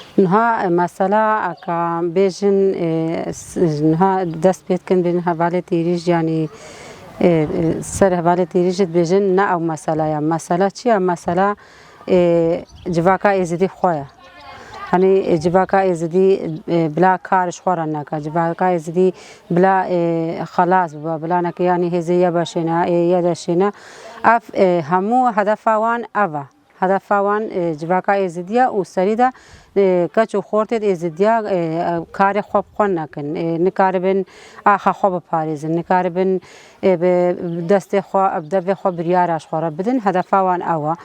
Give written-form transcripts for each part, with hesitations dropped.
نها مثلا که بیشن نها دست بید کن بین حواله تیریج یعنی سر حواله تیریج بیشن نه او مثلا یا مثلا چیه مثلا جواکا ازدی خواه یعنی جواکا ازدی بلا کارش خورا نکه جواکا ازدی بلا خلاص بلا نکه یعنی هزیه باشنه یادشنه اف همو هدف وان اوه هدف وان جواکا ازدیه و سریده کچو خورتید ازدیا کار خوب خون نکن نکاربن آخا خوب پاریزن نکاربن دست خو ابدا خو بریارش خورا بدن هدف وان اوا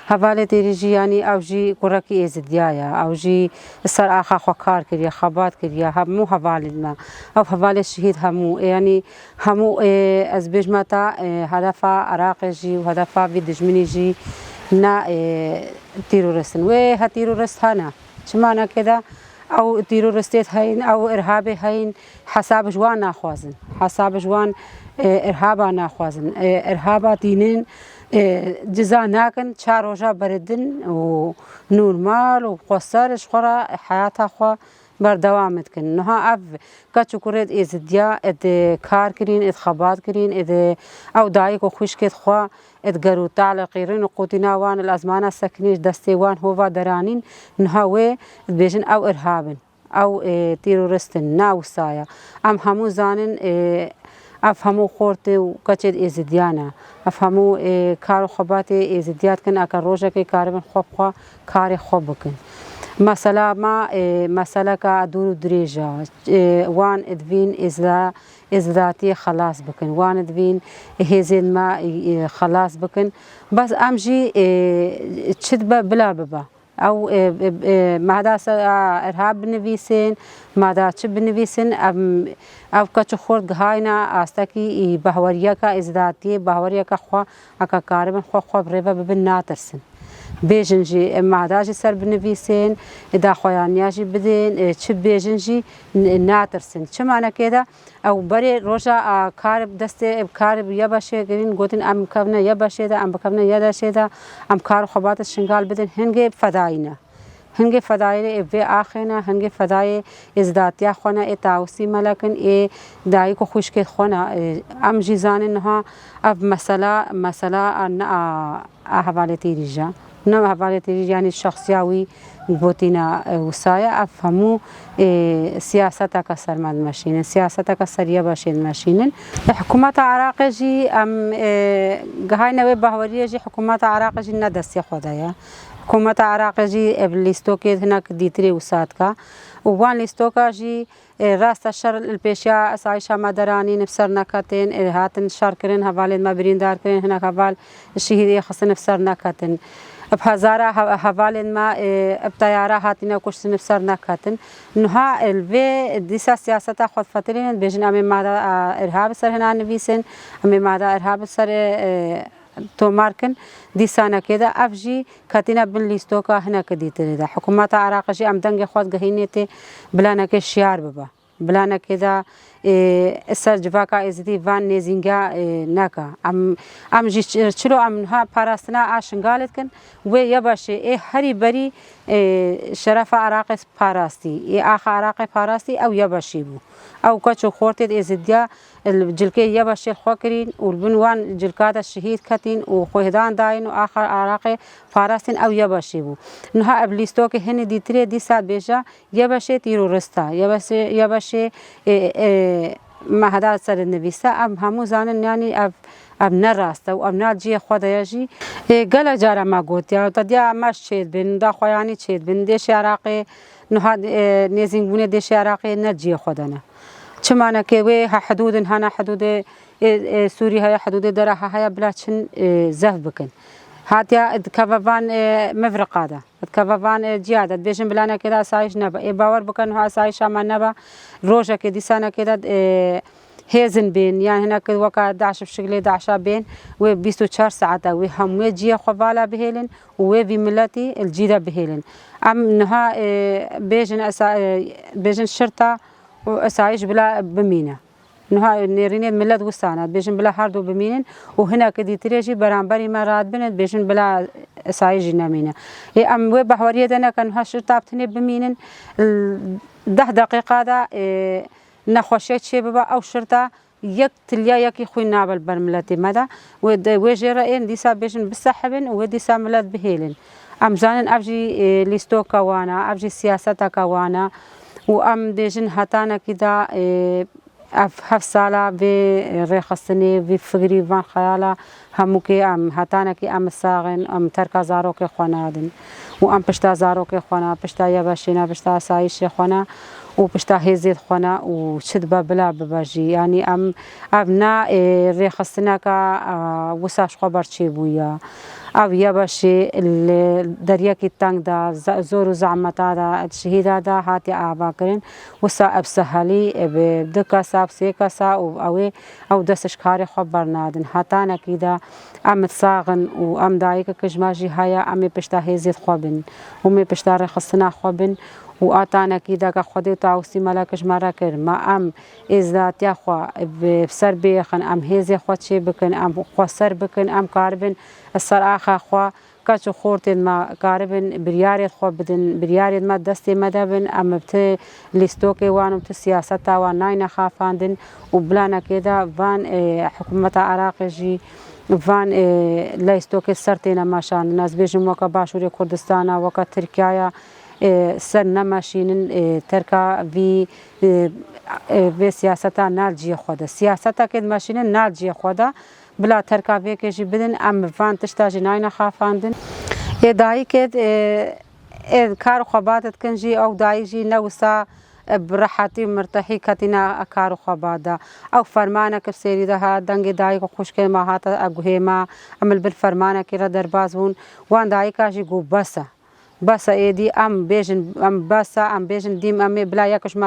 حواله تیریجی یعنی اوجی کرکی ازدیا یا اوجی سر آخا خو کار کریه خبات کریه همو حواله ما او حواله شهید همو یعنی همو از بجمتا هدف عراق جی و هدف بدجمنی جی نا تیرورستن و ها تیرورست هانا چمانه كده او تيرورستيت هين او ارهابي هين حساب جوان ناخوازن حساب جوان ارهابا ناخوازن ارهابا دينين جزا ناكن چار روجا بردن و نورمال و قصارش خورا حياتها خوا بردوامت کن نها اف کچو کرد ازدیا اد کار کرین اد خبات کرین اد او دایک و خوش کد خوا اد گرو تعلقیرین و قوتینا وان الازمانه سکنیش دستی وان هوا درانین نها و بیشن او ارهابن او تیرورستن ناو سایا ام همو زانن افهمو خورت و کچد ازدیانا افهمو کار و خبات ازدیات کن اکر روزه که کاربن خوب خوا کار خوب بکن مثلا ما مثلا که دور دریجا وان ادوین ازداتی خلاص بکن وان ادوین هزین ما خلاص بکن بس امجی چد بلا ببا او ماذا ارهاب بنویسن ماذا چه بنویسن او کچ خورد گهاینا استکی بهوریا کا ازداتی بهوریا کا خوا اکا کاربن خو بریبا ببن ناترسن بیجنجی ماداجی سر بنویسن ادا خوانیاجی بدین چه بیجنجی ناترسن چه معنی کده او بری روزا کار دست کار یا باشه گرین گوتن ام کونه یا باشه ده ام کونه یا داشه ده ام کار خبات شنگال بدین هنگ فداینا هنگ فدای و آخرنا هنگ فدای ازداتیا خونه اتاوسی ملکن دایی کو خوشک خونه ام جیزان نها اب مسئله ان حواله تیریجا نه حواله تیریج یعنی شخصیاوی بوتینا وسایا افهمو سیاست کا سرمد ماشین سیاست کا سریه باشین ماشین حکومت عراق جی ام گهای نو بهوری جی حکومت عراق جی ندست خدایا حکومت عراق جی لیستو که هناك دیتری وسات کا وان لیستو کا جی راست الشر البيشيا اسايشا مدراني نفسر نكاتين هاتن شاركرين حوالي ما برين دار كرين هناك حوال الشهيد خص نفسر نكاتين بهزارة حوالي ما بطيارة هاتنا كوش نفسر نكاتين نها الفي ديسا سياسة خد فترين بيجن امي ماذا ارهاب سر هنا نفيسن امي ماذا ارهاب سر تو ماركن دي سنة كده أفجي كاتينا بن ليستوكا هنا كديتري ده حكومة عراق جي أم دنگ خود جهينيتي بلانا كشيار بابا بلانا كده السر جواكا إزدي فان نيزينجا ناكا أم جي شلو أم ها باراستنا عشان قالت كن ويباشي هري بري شرف عراق باراستي آخر عراق باراستي أو يباشي بو أو كاتشو خورتي إزديا الجلكي يباشي الخوكرين والبنوان جلكات الشهيد كاتين وخوهدان داين وآخر عراقي فارستين أو يباشي بو نها أبليستوك هني دي تري دي ساعت بيجا يباشي تيرورستا يباشي ما هذا سر النبيسة أم همو زانن يعني أب نراسته و أب ناجي خدا يجي قال جارا ما قلت يا تديا مش شيد بين دا خوياني شيد بين ديش عراقي نها نيزين بني ديش عراقي نجي خدنا چمانه که وی حدود هنا حدود سوریه های حدود دره های بلاشن زهف بکن هاتیا کفوان مفرقه ده کفوان جیاده بیشتر بلانه که ده سایش نبا باور بکن ها سایش هم نبا روزه که دیسانه که ده هزن بين يعني هناك وقع 11 بشكل 11 بين و 24 ساعة و هم جيه خبالة بهيلن و بملتي الجيدة بهيلن أم نها بيجن شرطة وأسايش بلا بمينة نها نيرين ملت وسانة بيجن بلا هاردو بمينن وهنا كدي تريجي برانبري مرات بنت بيجن بلا سایجی نمینه ام و بهوری دنیا کن ها شرطاب تنی بمینن 10 دقیقه دا نخوشی چی ببا او شرطه یک تلیا یکی خوی نابل برملتی مدا و وجرا این دیسا بیشن بسحبن و دیسا ملت بهیلن ام زانن ابجی لیستو کوانا ابجی سیاست کوانا و ام بیشن هتانا کدا هفت ساله به رخصتنی به فکری و خیالا همو که ام هتانا کی ام ساغن ام ترک زارو که خونادن و ام پشتا زارو که خونا پشتا یباشینا پشتا سایش خونا و پشتا هزید خونا و شد ببلا بباجی یعنی ام ابنا رخصتنا کا وساش خبر چی بویا او یباشی دریا کی تنگ دا زور و زعمتا دا شهیدا دا هاتی آبا کرن وسا اب سهلی به دکا ساب سیکا سا او دستش کاری خبر نادن هتانا کی دا ام ساغن و ام دایک کجماجی هایا ام پشتا هزید خوابن و می پشتا رخصتنا خوابن و آتانا کی دا که خودی تاوسی ملاکش مرا کر ما ام ازدات یا خوا بسر بیخن ام هزی خود چی بکن ام خوا سر بکن ام کاربن السر آخا خوا کچو خورتین ما کاربن بریارید خوا بدن بریارید ما دستی مدبن ام بت لیستو که وانم ت سیاست وان ناین خافاندن و بلانا که دا وان حکومت عراق جی وان لیستو که سرتینا ماشان ناز بیجم وکا باشوری کردستان وکا ترکیه سر نماشینن ترکا وی سیاستا نالجی خود سیاستا که ماشینن نالجی خود بلا ترکا وی که جی بدن ام وان تشتاجی ناین خافاندن دایی که کار خواباتت کنجی او دایی جی نوسا براحتی مرتاحی کتینا کار خوابادا او فرمانه که سری ده دنگ دایی که خوش که ما هات اگوه ما عمل بالفرمانه که را دربازون وان دایی که جی گو بس ایدی ام بیشن ام بس ام بیشن دیم ام بلا یکش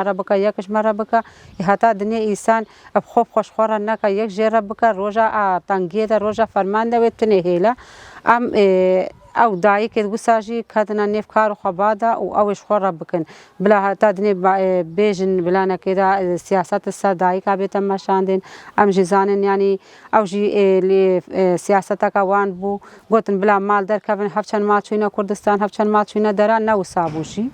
مرا بکا حتی دنیا انسان اب خوب خوش خورا نکا یک جرا بکا روزا تنگیده روزا فرمانده و تنه هیلا ام او دایی که گساجی کدنا نیف کارو خبادا و اوش خورا بکن بلا حتی دنیا بیشن بلا نکیدا سیاست سر دایی که بیتم مشاندین ام جزانن یعنی او جی سیاست کوان بو گوتن بلا مال در کبن هفچن ما چوینا کردستان هفچن ما چوینا درا نو سابوشی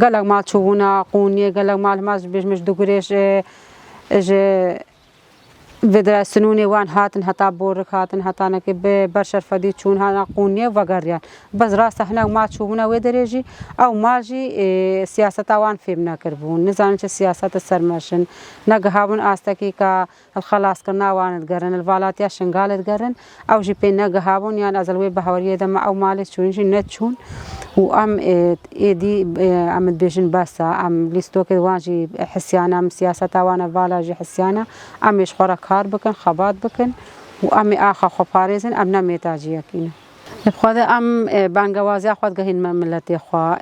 گلگ ما چوونا قونیه گلگ مال ماز بیش دگریش بدر سنوني وان هاتن هتا بورك هاتن هتا نك ببشر فدي چون ها قونيه وغريان بس راس هنا ما تشوفنا ودريجي او ماجي سياسه وان فهمنا كربون نزان سياسه سرمشن نغهابن استكي کا الخلاص كنا وان غرن الفالات يا شنغال غرن او جي بين نغهابن يعني ازلوي بهوريه دم او مال چون نتشون وام ايدي ام بيجن بس ام ليستوك واجي حسيانا ام سياسه وانا فالاجي حسيانا ام يشخرك کار بکن خبات بکن و ام آخا خپارزن ام نمیتاجی کینه خود ام بانگوازی خود گهین ملت خوا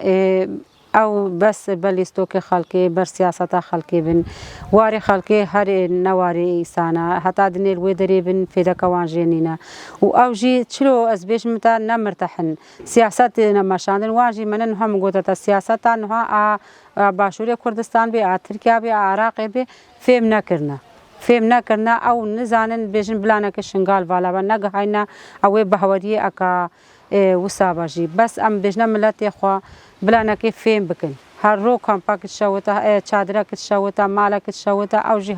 او بس بلیستو که خلقی بر سیاست خلقی بن واری خلقی هر نواری انسانا حتی دنیل ودری بن فیدا کوان جنینا و او جی چلو از بیش متا نمرتحن سیاست نماشاندن واجی منن هم گوتتا سیاست انها باشوری کردستان بی ترکیه بی عراق بی فهم نکرنا فهم نکرنا او نزانن بیشن بلانا که شنگال والا و نگهاینا او بهوری اکا وسابجی بس ام بیشنا ملت خوا بلانا که فهم بکن هر رو کمپاک شوتا چادر که شوتا مالا که شوتا او جی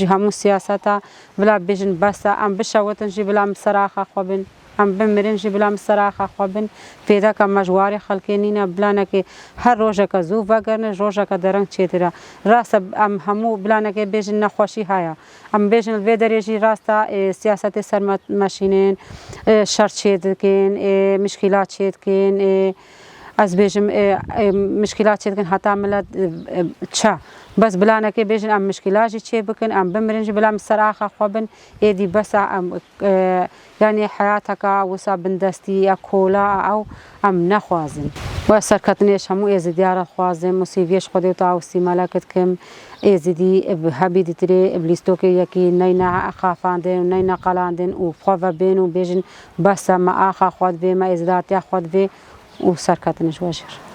همو سیاستا بلا بیشن بس ام بشوتن جی بلا مسراخ خوبن ام بمرن جی بلا مسراخ خوبن پیدا که مجواری خلقینینا بلانا که هر روزه که زو وگرن روزه که درنگ چیتره راست ام همو بلانا که بیشن نخوشی هایا ام بیشن ویدریجی راستا سیاست سرمشینین شرط چید کن مشکلات چید کن از بیشم مشکلات چید کن حتی ملت چه بس بلانا که بیشن ام مشکلاتی چی بکن ام بمرنج بلا مسراخ خوابن ایدی بس ام یعنی حیاتک وسا بندستی کولا او ام نخوازن و سرکتنیش همو ازدیار خوازن مسیویش خودی تا اوسی ملکت کم ازدی حبیدی تری ابلیستو که یکی نینا خافاندن نینا قلاندن و خواب بین و بیشن بس ما آخا خواد بی ما ازداتی خواد بی و سرکتنیش وجر